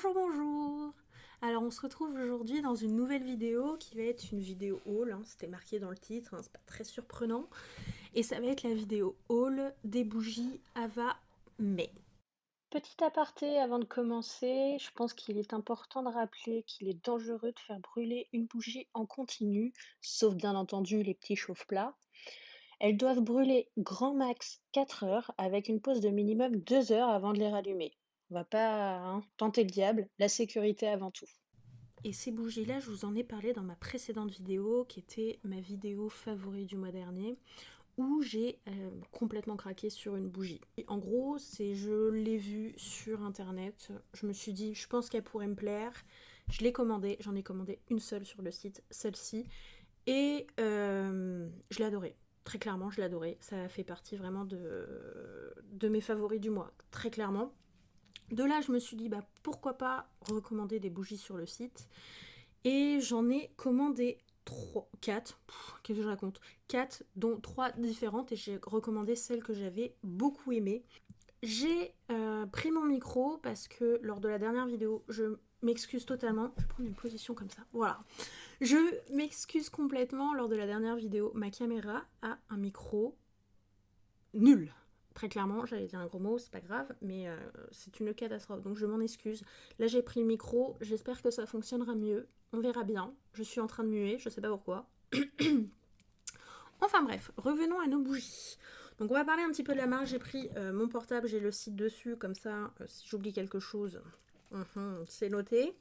Bonjour, bonjour. Alors on se retrouve aujourd'hui dans une nouvelle vidéo qui va être une vidéo haul, c'était marqué dans le titre, c'est pas très surprenant. Et ça va être la vidéo haul des bougies Ava May. Petit aparté avant de commencer, je pense qu'il est important de rappeler qu'il est dangereux de faire brûler une bougie en continu, sauf bien entendu les petits chauffe-plats. Elles doivent brûler grand max 4 heures avec une pause de minimum 2 heures avant de les rallumer. On va pas tenter le diable, la sécurité avant tout. Et ces bougies-là, je vous en ai parlé dans ma précédente vidéo, qui était ma vidéo favorite du mois dernier, où j'ai complètement craqué sur une bougie. Et en gros, je l'ai vue sur internet, je me suis dit, je pense qu'elle pourrait me plaire, je l'ai commandée, j'en ai commandé une seule sur le site, celle-ci, et je l'ai adorée. Très clairement, je l'ai adorée. Ça fait partie vraiment de mes favoris du mois, très clairement. De là, je me suis dit, pourquoi pas recommander des bougies sur le site. Et j'en ai commandé 4, qu'est-ce que je raconte 4, dont 3 différentes, et j'ai recommandé celles que j'avais beaucoup aimées. J'ai pris mon micro parce que lors de la dernière vidéo, je m'excuse totalement. Je vais prendre une position comme ça, voilà. Je m'excuse complètement, lors de la dernière vidéo, ma caméra a un micro nul. Très clairement, j'allais dire un gros mot, c'est pas grave, mais c'est une catastrophe, donc je m'en excuse. Là, j'ai pris le micro, j'espère que ça fonctionnera mieux. On verra bien. Je suis en train de muer, je sais pas pourquoi. Enfin bref, revenons à nos bougies. Donc on va parler un petit peu de la marque. J'ai pris mon portable, j'ai le site dessus, comme ça, si j'oublie quelque chose, c'est noté.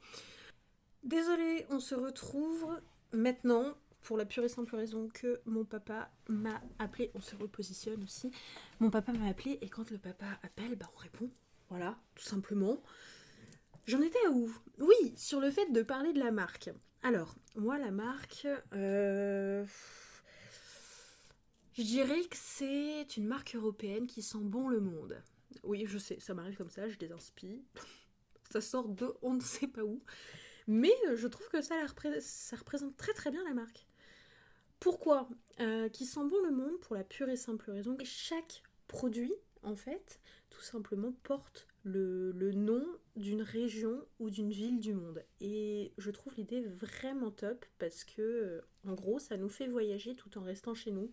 Désolée, on se retrouve maintenant pour la pure et simple raison que mon papa m'a appelé. On se repositionne aussi. Mon papa m'a appelé et quand le papa appelle, on répond. Voilà, tout simplement. J'en étais à où? Oui, sur le fait de parler de la marque. Alors, moi, la marque, je dirais que c'est une marque européenne qui sent bon le monde. Oui, je sais, ça m'arrive comme ça, je les inspire. Ça sort de on ne sait pas où. Mais je trouve que ça représente très très bien la marque. Pourquoi qui sent bon le monde? Pour la pure et simple raison que chaque produit, en fait, tout simplement porte le nom d'une région ou d'une ville du monde. Et je trouve l'idée vraiment top parce que, en gros, ça nous fait voyager tout en restant chez nous.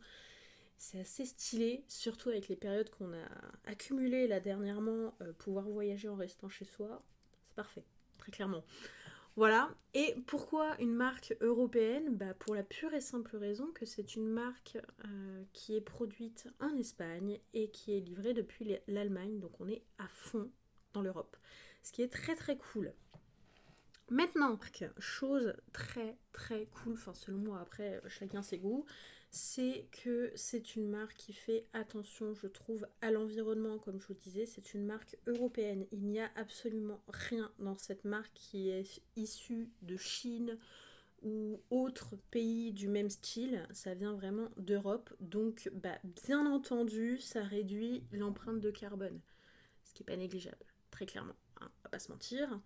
C'est assez stylé, surtout avec les périodes qu'on a accumulées là dernièrement, pouvoir voyager en restant chez soi, c'est parfait, très clairement. Voilà. Et pourquoi une marque européenne? Pour la pure et simple raison que c'est une marque qui est produite en Espagne et qui est livrée depuis l'Allemagne, donc on est à fond dans l'Europe. Ce qui est très très cool. Maintenant, chose très très cool, enfin selon moi, après chacun ses goûts, c'est que c'est une marque qui fait attention, je trouve, à l'environnement, comme je vous disais, c'est une marque européenne. Il n'y a absolument rien dans cette marque qui est issue de Chine ou autre pays du même style, ça vient vraiment d'Europe, donc bien entendu, ça réduit l'empreinte de carbone, ce qui n'est pas négligeable, très clairement, on va pas se mentir.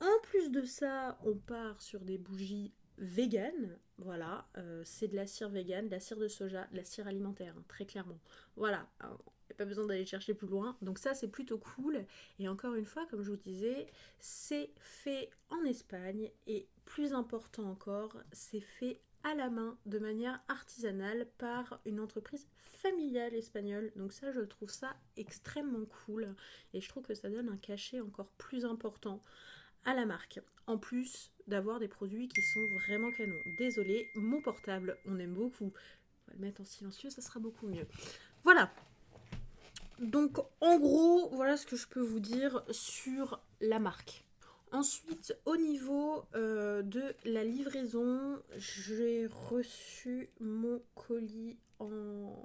En plus de ça, on part sur des bougies véganes. Voilà, c'est de la cire végane, de la cire de soja, de la cire alimentaire, très clairement. Voilà, il n'y a pas besoin d'aller chercher plus loin. Donc ça, c'est plutôt cool. Et encore une fois, comme je vous disais, c'est fait en Espagne. Et plus important encore, c'est fait à la main, de manière artisanale, par une entreprise familiale espagnole. Donc ça, je trouve ça extrêmement cool. Et je trouve que ça donne un cachet encore plus important à la marque, en plus d'avoir des produits qui sont vraiment canons. Désolée, mon portable, on aime beaucoup. On va le mettre en silencieux, ça sera beaucoup mieux. Voilà. Donc en gros, voilà ce que je peux vous dire sur la marque. Ensuite, au niveau de la livraison, j'ai reçu mon colis en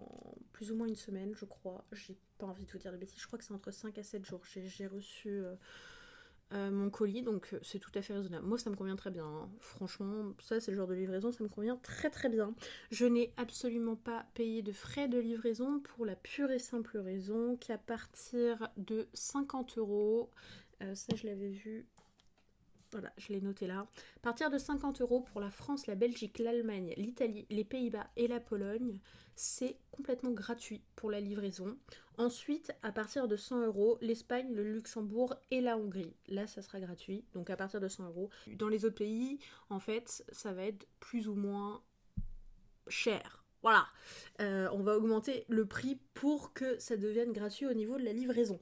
plus ou moins une semaine, je crois. J'ai pas envie de vous dire de bêtises, je crois que c'est entre 5 à 7 jours. J'ai reçu mon colis, donc c'est tout à fait raisonnable. Moi, ça me convient très bien, hein. Franchement, ça, c'est le genre de livraison, ça me convient très très bien. Je n'ai absolument pas payé de frais de livraison pour la pure et simple raison qu'à partir de 50 euros, ça, je l'avais vu Voilà, je l'ai noté là. À partir de 50 € pour la France, la Belgique, l'Allemagne, l'Italie, les Pays-Bas et la Pologne, c'est complètement gratuit pour la livraison. Ensuite, à partir de 100 €, l'Espagne, le Luxembourg et la Hongrie. Là, ça sera gratuit, donc à partir de 100 €. Dans les autres pays, en fait, ça va être plus ou moins cher. Voilà, on va augmenter le prix pour que ça devienne gratuit au niveau de la livraison.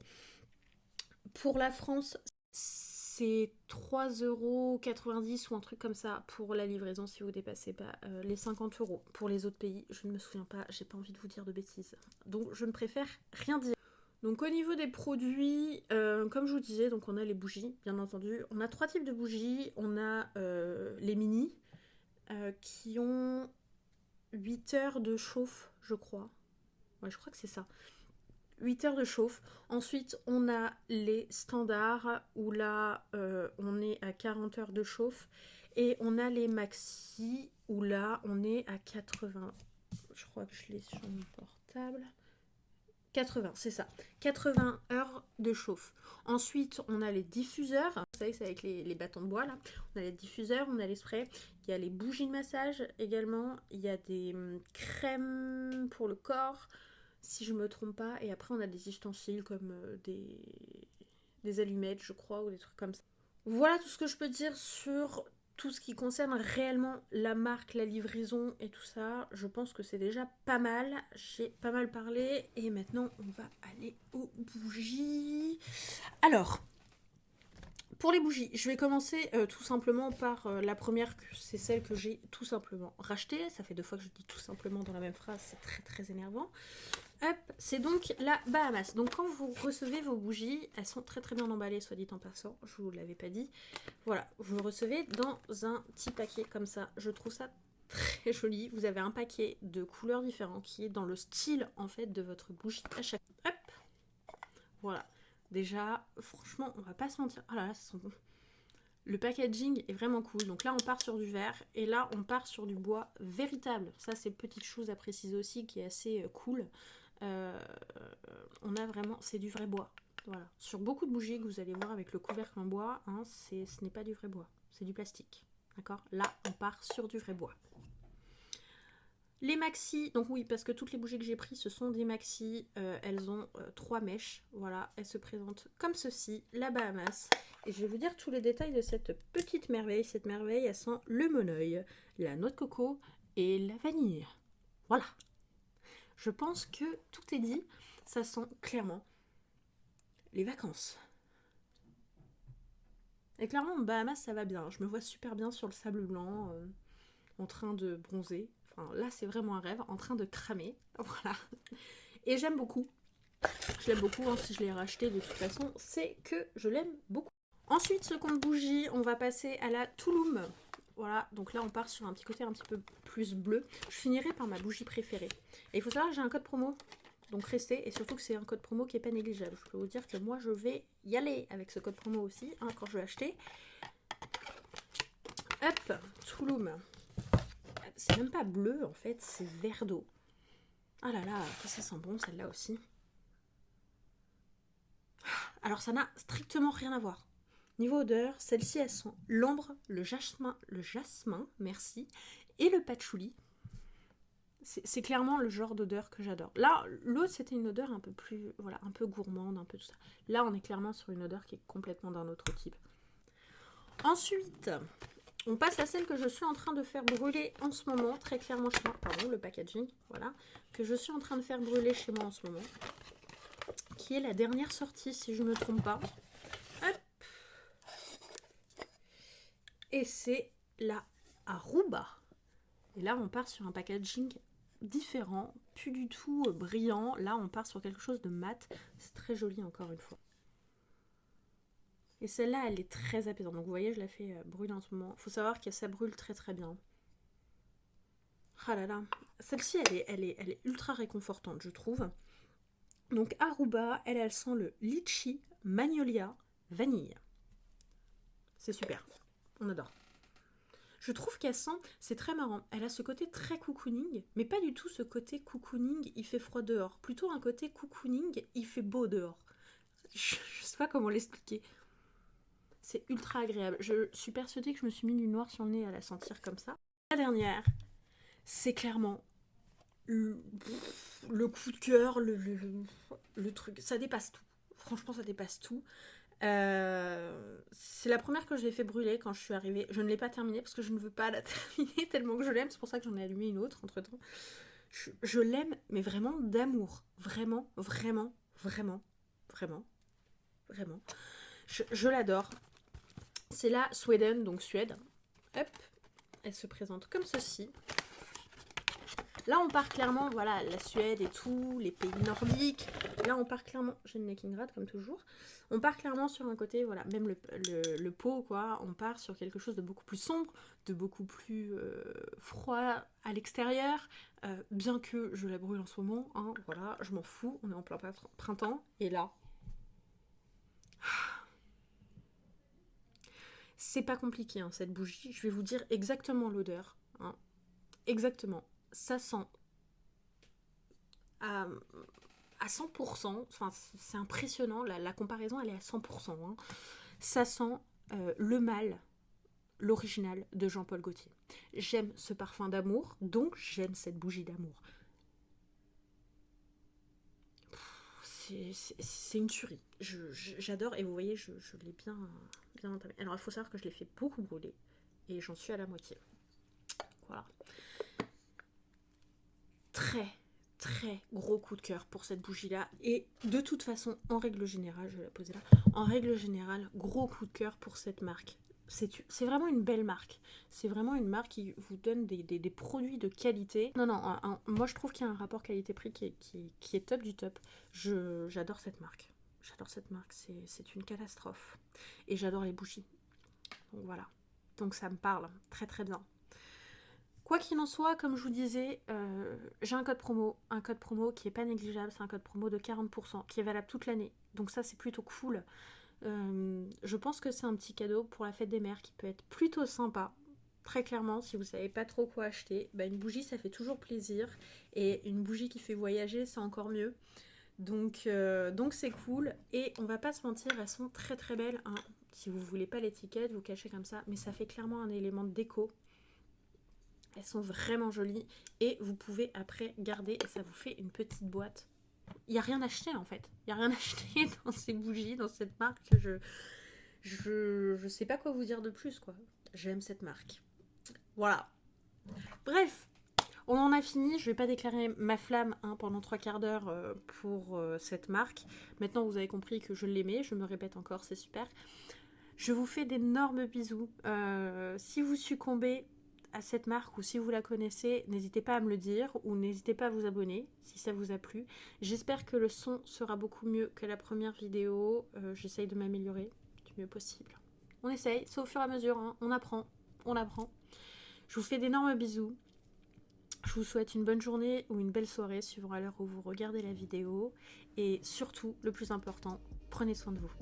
Pour la France, c'est 3,90 € ou un truc comme ça pour la livraison si vous dépassez pas les 50 €. Pour les autres pays, je ne me souviens pas, j'ai pas envie de vous dire de bêtises. Donc je ne préfère rien dire. Donc au niveau des produits, comme je vous disais, donc on a les bougies, bien entendu. On a 3 types de bougies. On a les mini qui ont 8 heures de chauffe, je crois. Ouais, je crois que c'est ça. 8 heures de chauffe. Ensuite, on a les standards où là, on est à 40 heures de chauffe. Et on a les maxi où là, on est à 80. Je crois que je l'ai sur mon portable. 80, c'est ça. 80 heures de chauffe. Ensuite, on a les diffuseurs. Vous savez, c'est avec les bâtons de bois là. On a les diffuseurs, on a les sprays. Il y a les bougies de massage également. Il y a des crèmes pour le corps, si je me trompe pas. Et après, on a des ustensiles comme des allumettes, je crois, ou des trucs comme ça. Voilà tout ce que je peux dire sur tout ce qui concerne réellement la marque, la livraison et tout ça. Je pense que c'est déjà pas mal. J'ai pas mal parlé. Et maintenant, on va aller aux bougies. Alors, pour les bougies, je vais commencer tout simplement par la première, c'est celle que j'ai tout simplement rachetée. Ça fait 2 fois que je dis tout simplement dans la même phrase, c'est très très énervant. Hop, c'est donc la Bahamas. Donc quand vous recevez vos bougies, elles sont très très bien emballées, soit dit en passant, je vous l'avais pas dit. Voilà, vous le recevez dans un petit paquet comme ça. Je trouve ça très joli. Vous avez un paquet de couleurs différentes qui est dans le style en fait de votre bougie à chaque. Hop, voilà. Déjà, franchement, on va pas se mentir. Oh là là, ça sent bon. Le packaging est vraiment cool. Donc là, on part sur du verre et là, on part sur du bois véritable. Ça, c'est petite chose à préciser aussi qui est assez cool. On a vraiment, c'est du vrai bois. Voilà. Sur beaucoup de bougies que vous allez voir avec le couvercle en bois, hein, ce n'est pas du vrai bois, c'est du plastique. D'accord? Là, on part sur du vrai bois. Les maxi, donc oui, parce que toutes les bougies que j'ai prises, ce sont des maxi. Elles ont 3 mèches. Voilà, elles se présentent comme ceci, la Bahamas. Et je vais vous dire tous les détails de cette petite merveille. Cette merveille, elle sent le monoeil, la noix de coco et la vanille. Voilà. Je pense que tout est dit. Ça sent clairement les vacances. Et clairement, Bahamas, ça va bien. Je me vois super bien sur le sable blanc, en train de bronzer. Enfin, là, c'est vraiment un rêve, en train de cramer. Voilà. Et j'aime beaucoup. Je l'aime beaucoup, hein, si je l'ai racheté de toute façon, c'est que je l'aime beaucoup. Ensuite, ce compte bougie, on va passer à la Tulum. Voilà, donc là, on part sur un petit côté un petit peu plus bleu. Je finirai par ma bougie préférée. Et il faut savoir que j'ai un code promo. Donc restez, et surtout que c'est un code promo qui n'est pas négligeable. Je peux vous dire que moi, je vais y aller avec ce code promo aussi, hein, quand je vais acheter. Hop, Tulum. C'est même pas bleu, en fait, c'est vert d'eau. Ah là là, ça sent bon, celle-là aussi. Alors, ça n'a strictement rien à voir. Niveau odeur, celle-ci, elle sent l'ambre, le jasmin, merci, et le patchouli. C'est clairement le genre d'odeur que j'adore. Là, l'autre, c'était une odeur un peu plus, voilà, un peu gourmande, un peu tout ça. Là, on est clairement sur une odeur qui est complètement d'un autre type. Ensuite, on passe à celle que je suis en train de faire brûler en ce moment, très clairement chez moi. Pardon, le packaging, voilà. Que je suis en train de faire brûler chez moi en ce moment. Qui est la dernière sortie, si je ne me trompe pas. Hop. Et c'est la Aruba. Et là, on part sur un packaging différent, plus du tout brillant. Là, on part sur quelque chose de mat. C'est très joli, encore une fois. Et celle-là, elle est très apaisante. Donc, vous voyez, je la fais brûler en ce moment. Il faut savoir que ça brûle très très bien. Ah là là. Celle-ci, elle est ultra réconfortante, je trouve. Donc, Aruba, elle sent le litchi, magnolia, vanille. C'est super. On adore. Je trouve qu'elle sent, c'est très marrant, elle a ce côté très cocooning, mais pas du tout ce côté cocooning, il fait froid dehors. Plutôt un côté cocooning, il fait beau dehors. Je sais pas comment l'expliquer. C'est ultra agréable. Je suis persuadée que je me suis mis du noir sur le nez à la sentir comme ça. La dernière, c'est clairement le coup de cœur, le truc. Ça dépasse tout. Franchement, ça dépasse tout. C'est la première que j'ai fait brûler quand je suis arrivée. Je ne l'ai pas terminée parce que je ne veux pas la terminer tellement que je l'aime. C'est pour ça que j'en ai allumé une autre entre temps. Je l'aime, mais vraiment d'amour. Vraiment, vraiment, vraiment, vraiment, vraiment. Je l'adore. C'est la Sweden, donc Suède. Hop, elle se présente comme ceci. Là, on part clairement, voilà, la Suède et tout, les pays nordiques. Là, on part clairement, j'ai le Neckingrad comme toujours. On part clairement sur un côté, voilà, même le pot, quoi. On part sur quelque chose de beaucoup plus sombre, de beaucoup plus froid à l'extérieur. Bien que je la brûle en ce moment, hein, voilà, je m'en fous. On est en plein printemps. Et là, c'est pas compliqué, hein, cette bougie. Je vais vous dire exactement l'odeur. Hein. Exactement. Ça sent à 100%, enfin, c'est impressionnant, la comparaison elle est à 100%. Hein. Ça sent le mâle, l'original de Jean-Paul Gaultier. J'aime ce parfum d'amour, donc j'aime cette bougie d'amour. C'est une tuerie. J'adore, et vous voyez, je l'ai bien entamé. Alors il faut savoir que je l'ai fait beaucoup brûler, et j'en suis à la moitié. Voilà. Très gros coup de cœur pour cette bougie là, et de toute façon en règle générale, je vais la poser là, en règle générale gros coup de cœur pour cette marque. C'est vraiment une belle marque, c'est vraiment une marque qui vous donne des produits de qualité. Non, moi je trouve qu'il y a un rapport qualité-prix qui est top du top. J'adore cette marque, c'est une catastrophe, et j'adore les bougies, donc voilà, donc ça me parle très bien. Quoi qu'il en soit, comme je vous disais, j'ai un code promo qui est pas négligeable, c'est un code promo de 40% qui est valable toute l'année. Donc ça c'est plutôt cool. Je pense que c'est un petit cadeau pour la fête des mères qui peut être plutôt sympa. Très clairement, si vous savez pas trop quoi acheter, bah une bougie ça fait toujours plaisir, et une bougie qui fait voyager c'est encore mieux. Donc c'est cool, et on va pas se mentir, elles sont très belles. Hein. Si vous voulez pas l'étiquette, vous cachez comme ça, mais ça fait clairement un élément de déco. Elles sont vraiment jolies, et vous pouvez après garder, et ça vous fait une petite boîte. Il n'y a rien acheté en fait. Il n'y a rien acheté dans ces bougies, dans cette marque. Je sais pas quoi vous dire de plus, quoi. J'aime cette marque. Voilà. Bref, on en a fini. Je vais pas déclarer ma flamme pendant 3/4 d'heure pour cette marque. Maintenant, vous avez compris que je l'aimais. Je me répète encore, c'est super. Je vous fais d'énormes bisous. Si vous succombez à cette marque, ou si vous la connaissez, n'hésitez pas à me le dire, ou n'hésitez pas à vous abonner si ça vous a plu. J'espère que le son sera beaucoup mieux que la première vidéo. J'essaye de m'améliorer du mieux possible. On essaye, c'est au fur et à mesure, hein. On apprend. Je vous fais d'énormes bisous. Je vous souhaite une bonne journée ou une belle soirée suivant à l'heure où vous regardez la vidéo. Et surtout, le plus important, prenez soin de vous.